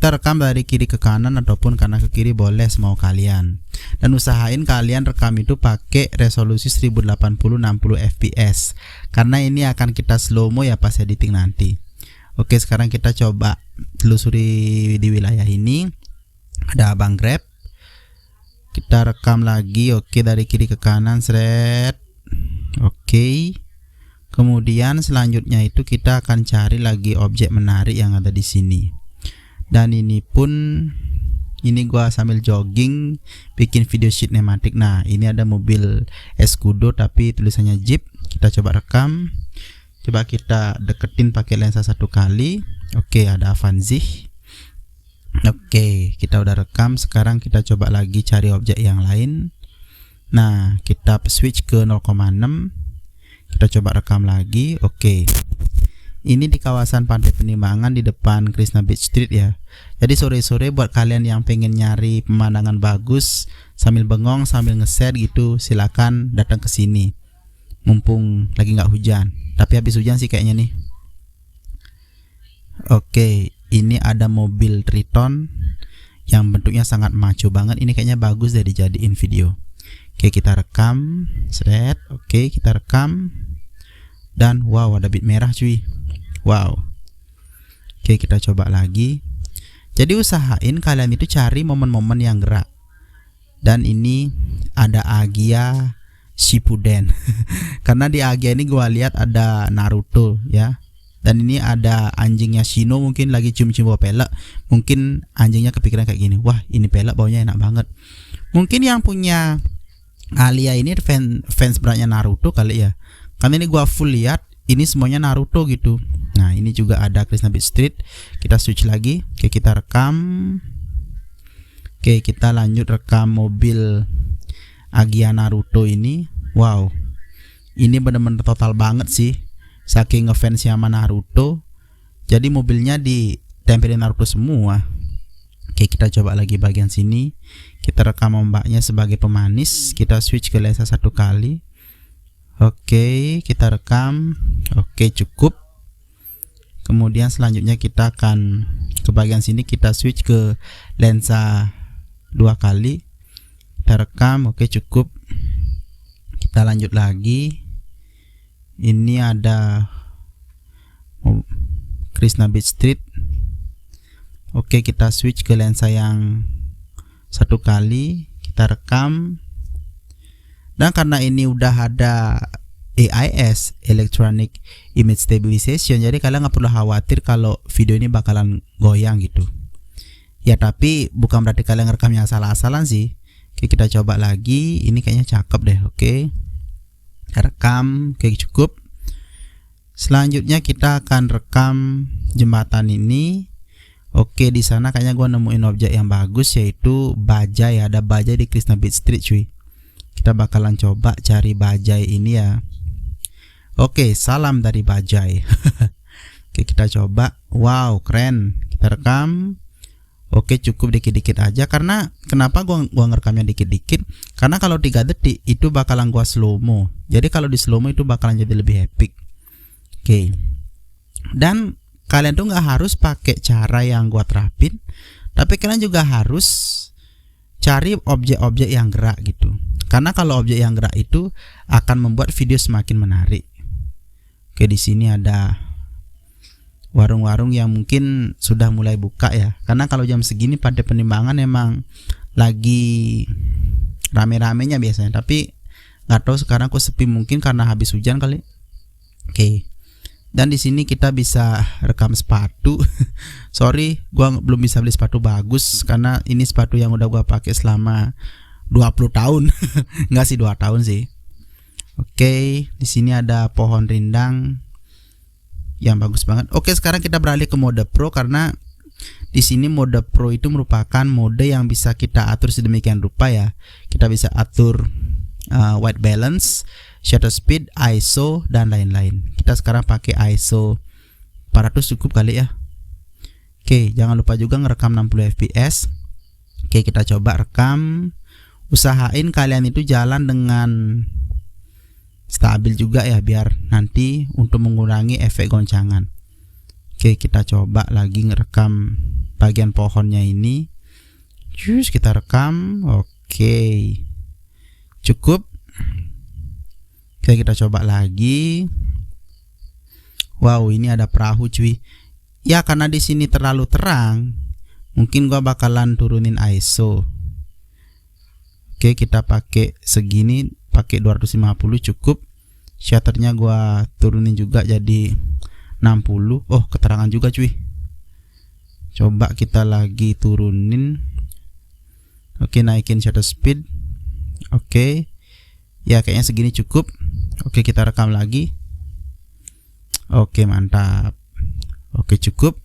Kita rekam dari kiri ke kanan ataupun kanan ke kiri, boleh semau kalian. Dan usahain kalian rekam itu pakai resolusi 1080-60 fps karena ini akan kita slow mo ya pas editing nanti. Oke, sekarang kita coba telusuri di wilayah ini. Ada abang Grab. Kita rekam lagi. Oke, dari kiri ke kanan, seret. Oke. Kemudian selanjutnya itu kita akan cari lagi objek menarik yang ada di sini. Dan ini pun, ini gua sambil jogging bikin video cinematic. Nah, ini ada mobil Escudo tapi tulisannya Jeep. Kita coba rekam. Coba kita deketin pakai lensa 1 kali. Oke, ada Avanzi. Oke, kita udah rekam. Sekarang kita coba lagi cari objek yang lain. Nah, kita switch ke 0,6. Kita coba rekam lagi. Oke. Ini di kawasan Pantai Penimbangan di depan Krishna Beach Street ya. Jadi sore-sore buat kalian yang pengen nyari pemandangan bagus sambil bengong sambil ngeset gitu, silakan datang ke sini. Mumpung lagi nggak hujan. Tapi habis hujan sih kayaknya nih. Oke, ini ada mobil Triton yang bentuknya sangat maco banget. Ini kayaknya bagus deh dijadiin video. Oke, kita rekam. Set. Oke, kita rekam. Dan wow, ada bit merah cuy. Wow. Oke, kita coba lagi. Jadi usahain kalian itu cari momen-momen yang gerak. Dan ini ada Agia Shippuden. Karena di Agia ini gua lihat ada Naruto ya. Dan ini ada anjingnya Shino, mungkin lagi cium-cium bau pelek. Mungkin anjingnya kepikiran kayak gini, wah ini pelek baunya enak banget. Mungkin yang punya Alia ini fans beratnya Naruto kali ya. Karena ini gua full lihat ini semuanya Naruto gitu. Nah, ini juga ada Krishna Beach Street. Kita switch lagi. Oke, kita rekam. Oke, kita lanjut rekam mobil Agia Naruto ini. Wow, ini bener-bener total banget sih. Saking ngefans sama Naruto, jadi mobilnya ditempelin Naruto semua. Oke, kita coba lagi bagian sini. Kita rekam ombaknya sebagai pemanis. Kita switch ke lensa 1 kali. Oke, kita rekam. Oke, cukup. Kemudian selanjutnya kita akan ke bagian sini. Kita switch ke lensa 2 kali. Kita rekam. Oke, cukup. Kita lanjut lagi. Ini ada Krishna Beach Street. Oke, kita switch ke lensa yang 1 kali. Kita rekam. Dan karena ini udah ada AIS, Electronic Image Stabilization, jadi kalian nggak perlu khawatir kalau video ini bakalan goyang gitu ya. Tapi bukan berarti kalian ngerekamnya asal-asalan sih. Oke, kita coba lagi. Ini kayaknya cakep deh. Oke, kita rekam. Oke, cukup. Selanjutnya kita akan rekam jembatan ini. Oke, di sana kayaknya gua nemuin objek yang bagus, yaitu bajai. Ada bajai di Krishna Beach Street cuy. Kita bakalan coba cari bajai ini ya. Oke, salam dari bajai. Oke, kita coba. Wow, keren. Kita rekam. Oke, cukup dikit-dikit aja. Karena kenapa gua ngerekamnya dikit-dikit? Karena kalau 3 detik itu bakalan gua slow mo. Jadi kalau di slow mo itu bakalan jadi lebih epic. Oke. Dan kalian tuh nggak harus pakai cara yang gua terapin, tapi kalian juga harus cari objek-objek yang gerak gitu. Karena kalau objek yang gerak itu akan membuat video semakin menarik. Oke, di sini ada warung-warung yang mungkin sudah mulai buka ya. Karena kalau jam segini Pantai Penimbangan emang lagi rame-ramenya biasanya. Tapi nggak tahu sekarang kok sepi, mungkin karena habis hujan kali. Oke. Dan di sini kita bisa rekam sepatu. Sorry, gua belum bisa beli sepatu bagus karena ini sepatu yang udah gua pakai selama 20 tahun. Enggak sih, 2 tahun sih. Oke, di sini ada pohon rindang yang bagus banget. Oke, sekarang kita beralih ke mode Pro karena di sini mode Pro itu merupakan mode yang bisa kita atur sedemikian rupa ya. Kita bisa atur white balance, shutter speed, ISO dan lain-lain. Kita sekarang pakai ISO 400 cukup kali ya. Oke, jangan lupa juga ngerekam 60 fps. Oke, kita coba rekam. Usahain kalian itu jalan dengan stabil juga ya, biar nanti untuk mengurangi efek goncangan. Oke, kita coba lagi ngerekam bagian pohonnya ini. Terus kita rekam. Oke, cukup. Oke, kita coba lagi. Wow, ini ada perahu cuy. Ya, karena di sini terlalu terang, mungkin gua bakalan turunin ISO. Oke, kita pakai segini, pakai 250 cukup. Shutternya gua turunin juga jadi 60. Oh, keterangan juga cuy. Coba kita lagi turunin. Oke, naikin shutter speed. Oke. Ya, kayaknya segini cukup. Oke, kita rekam lagi. Oke, mantap. Oke, cukup.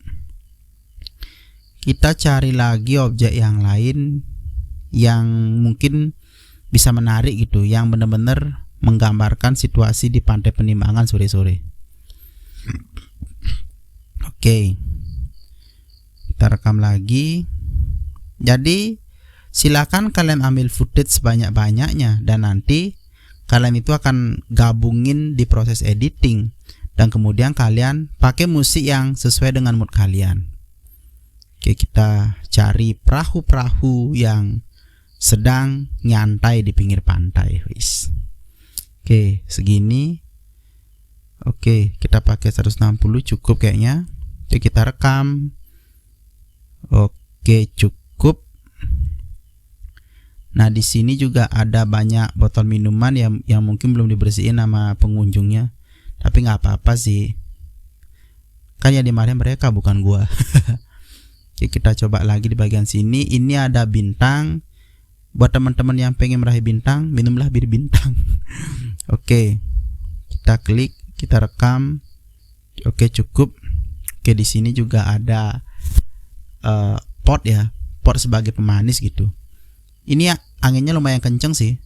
Kita cari lagi objek yang lain yang mungkin bisa menarik gitu, yang benar-benar menggambarkan situasi di Pantai Penimbangan sore-sore. Oke, kita rekam lagi. Jadi silakan kalian ambil footage sebanyak-banyaknya, dan nanti kalian itu akan gabungin di proses editing, dan kemudian kalian pakai musik yang sesuai dengan mood kalian. Oke, kita cari perahu-perahu yang sedang nyantai di pinggir pantai. Oke, segini. Oke, kita pakai 160 cukup kayaknya. Oke, kita rekam. Oke, cukup. Nah, di sini juga ada banyak botol minuman yang mungkin belum dibersihin sama pengunjungnya. Tapi nggak apa-apa sih. Kan yang dimarahin mereka, bukan gua. Oke, kita coba lagi di bagian sini. Ini ada bintang. Buat teman-teman yang pengen meraih bintang, minumlah bir bintang. Oke, kita klik, kita rekam. Oke, cukup. Oke, di sini juga ada pot ya, pot sebagai pemanis gitu. Ini ya, anginnya lumayan kenceng sih,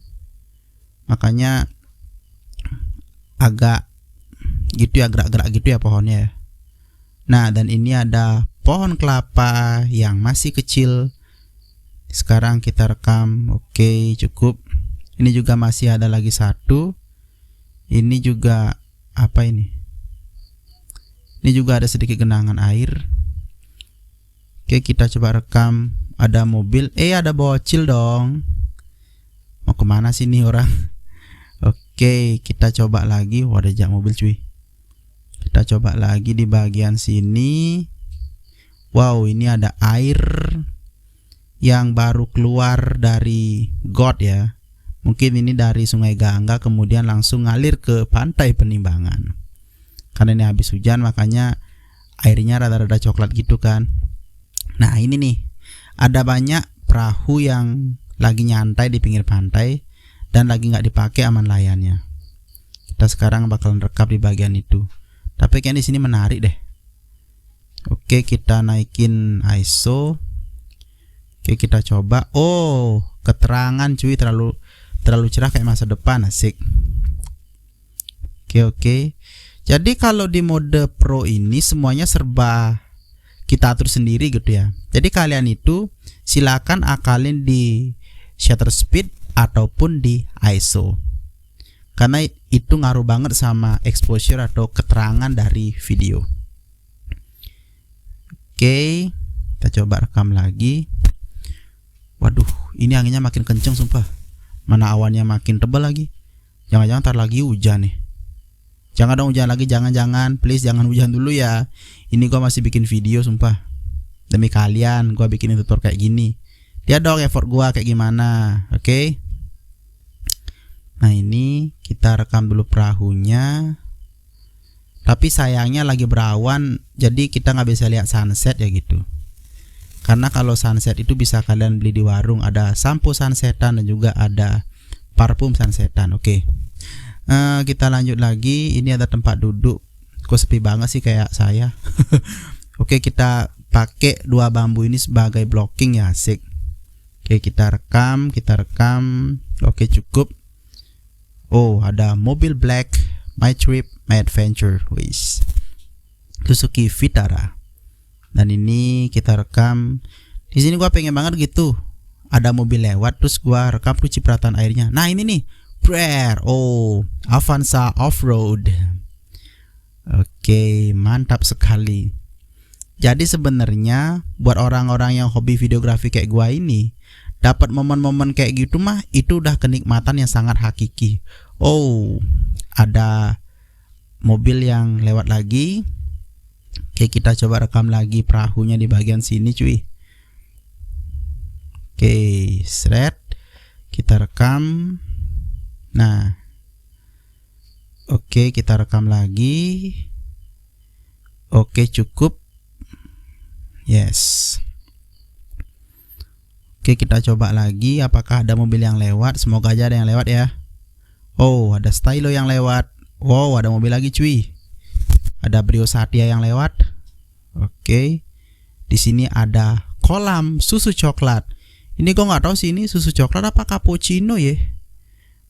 makanya agak gitu ya, gerak-gerak gitu ya pohonnya ya. Nah, dan ini ada pohon kelapa yang masih kecil. Sekarang kita rekam. Oke, cukup. Ini juga masih ada lagi satu. Ini juga apa ini? Ini juga ada sedikit genangan air. Oke, kita coba rekam. Ada mobil. Ada bocil dong. Mau kemana sih nih orang? Oke, kita coba lagi. Wah, ada jak mobil cuy. Kita coba lagi di bagian sini. Wow, ini ada air yang baru keluar dari got ya. Mungkin ini dari Sungai Gangga kemudian langsung ngalir ke Pantai Penimbangan. Karena ini habis hujan, makanya airnya rada-rada coklat gitu kan. Nah, ini nih, ada banyak perahu yang lagi nyantai di pinggir pantai dan lagi nggak dipakai aman layarnya. Kita sekarang bakalan rekam di bagian itu. Tapi kayaknya di sini menarik deh. Oke, kita naikin ISO. Oke, kita coba. Oh, keterangan cuy, terlalu cerah kayak masa depan, asik. Oke. Jadi kalau di mode Pro ini semuanya serba kita atur sendiri gitu ya. Jadi kalian itu silakan akalin di shutter speed ataupun di ISO. Karena itu ngaruh banget sama exposure atau keterangan dari video. Oke, kita coba rekam lagi. Waduh, ini anginnya makin kenceng sumpah. Mana awannya makin tebal lagi. Jangan-jangan ntar lagi hujan nih. Jangan dong hujan lagi, jangan, please jangan hujan dulu ya. Ini gua masih bikin video sumpah. Demi kalian gua bikin tutor kayak gini. Lihat dong effort gua kayak gimana. Oke. Nah, ini kita rekam dulu perahunya. Tapi sayangnya lagi berawan, jadi kita nggak bisa lihat sunset ya gitu. Karena kalau sunset itu bisa kalian beli di warung, ada sampo sunsetan dan juga ada parfum sunsetan. Oke. Kita lanjut lagi. Ini ada tempat duduk. Kok sepi banget sih kayak saya. Oke, kita pakai dua bambu ini sebagai blocking ya, asik. Oke, kita rekam. Oke, cukup. Oh, ada mobil black, my trip, my adventure, wis. Suzuki Vitara. Dan ini kita rekam. Di sini gua pengen banget gitu. Ada mobil lewat terus gua rekam tuh cipratan airnya. Nah, ini nih, prayer. Oh, Avanza off-road. Oke, mantap sekali. Jadi sebenarnya buat orang-orang yang hobi videografi kayak gua ini, dapat momen-momen kayak gitu mah itu udah kenikmatan yang sangat hakiki. Oh, ada mobil yang lewat lagi. Oke, kita coba rekam lagi perahunya di bagian sini cuy. Oke, seret. Kita rekam. Nah, oke, kita rekam lagi. Oke, cukup. Yes. Oke, kita coba lagi apakah ada mobil yang lewat. Semoga aja ada yang lewat ya. Oh, ada Stylo yang lewat. Wow, ada mobil lagi cuy. Ada Brio Satya yang lewat. Oke. Di sini ada kolam susu coklat. Ini gue nggak tahu sih ini susu coklat apa cappuccino ya.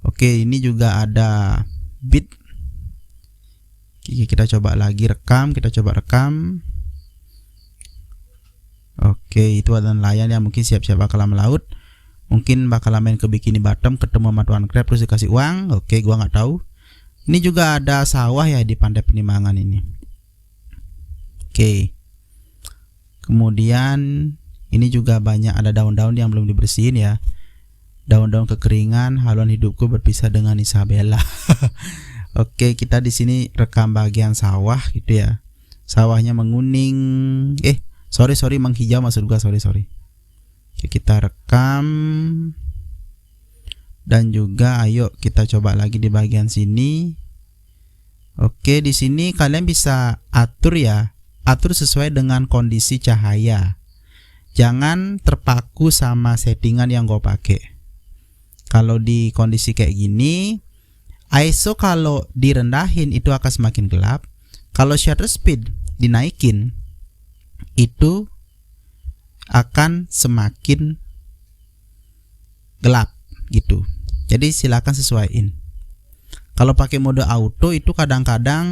Oke, ini juga ada beat. Kita coba lagi rekam, kita coba rekam. Oke, itu ada nelayan yang mungkin siap-siap bakalan melaut. Mungkin bakalan main ke Bikini Bottom, ketemu sama tuan crab terus dikasih uang. Oke, gua nggak tahu. Ini juga ada sawah ya di Pantai Penimbangan ini. Oke. Kemudian ini juga banyak ada daun-daun yang belum dibersihin ya. Daun-daun kekeringan, haluan hidupku berpisah dengan Isabella. Oke, kita di sini rekam bagian sawah gitu ya. Sawahnya menguning. Sorry menghijau maksud gua, sorry. Oke, kita rekam. Dan juga ayo kita coba lagi di bagian sini. Oke, di sini kalian bisa atur ya. Atur sesuai dengan kondisi cahaya. Jangan terpaku sama settingan yang gue pakai. Kalau di kondisi kayak gini, ISO kalau direndahin itu akan semakin gelap. Kalau shutter speed dinaikin, itu akan semakin gelap gitu. Jadi silakan sesuaiin. Kalau pakai mode auto itu kadang-kadang,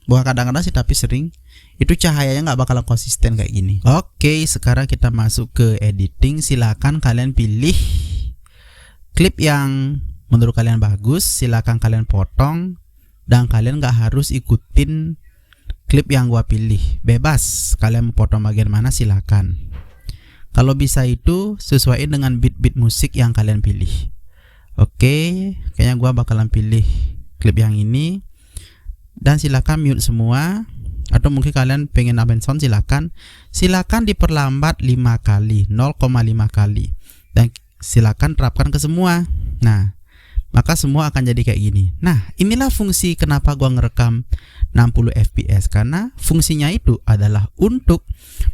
bukan kadang-kadang sih tapi sering, itu cahayanya nggak bakal konsisten kayak gini. Oke, sekarang kita masuk ke editing. Silakan kalian pilih klip yang menurut kalian bagus. Silakan kalian potong dan kalian nggak harus ikutin klip yang gua pilih. Bebas kalian mau potong bagian mana silakan. Kalau bisa itu sesuaiin dengan beat musik yang kalian pilih. Oke, kayaknya gua bakalan pilih klip yang ini. Dan silakan mute semua. Atau mungkin kalian pengen nambahin sound silakan diperlambat 5 kali, 0,5 kali. Dan silakan terapkan ke semua. Nah, maka semua akan jadi kayak gini. Nah, inilah fungsi kenapa gua ngerekam 60 fps, karena fungsinya itu adalah untuk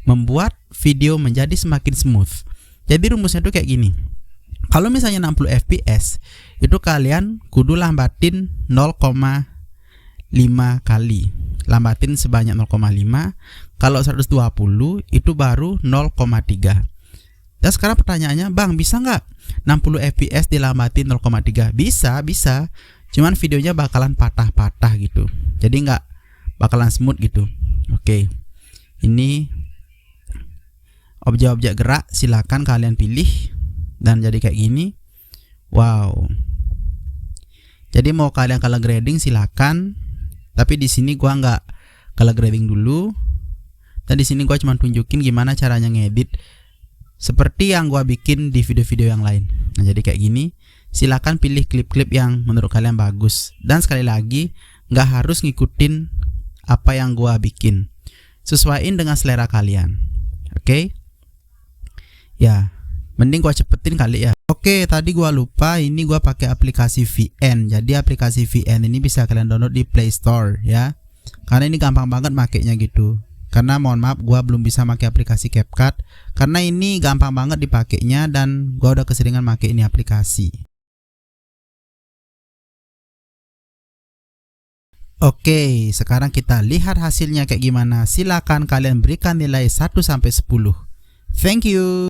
membuat video menjadi semakin smooth. Jadi rumusnya itu kayak gini. Kalau misalnya 60 fps itu kalian kudu lambatin 0,5 kali. Lambatin sebanyak 0,5. Kalau 120 itu baru 0,3. Dan sekarang pertanyaannya, Bang, bisa nggak 60 fps dilambatin 0,3? Bisa. Cuman videonya bakalan patah-patah gitu. Jadi nggak bakalan smooth gitu. Oke. Ini objek-objek gerak silakan kalian pilih dan jadi kayak gini. Wow. Jadi mau kalian color grading silakan. Tapi di sini gua nggak color grading dulu. Dan di sini gua cuma tunjukin gimana caranya ngedit seperti yang gua bikin di video-video yang lain. Nah, jadi kayak gini. Silakan pilih klip-klip yang menurut kalian bagus. Dan sekali lagi, nggak harus ngikutin apa yang gua bikin. Sesuaiin dengan selera kalian. Oke? Ya, mending gua cepetin kali ya. Oke, tadi gua lupa, ini gua pakai aplikasi VN. Jadi aplikasi VN ini bisa kalian download di Play Store ya. Karena ini gampang banget makainya gitu. Karena mohon maaf gua belum bisa pakai aplikasi CapCut karena ini gampang banget dipakainya dan gua udah keseringan pakai ini aplikasi. Oke, sekarang kita lihat hasilnya kayak gimana. Silakan kalian berikan nilai 1 sampai 10. Thank you.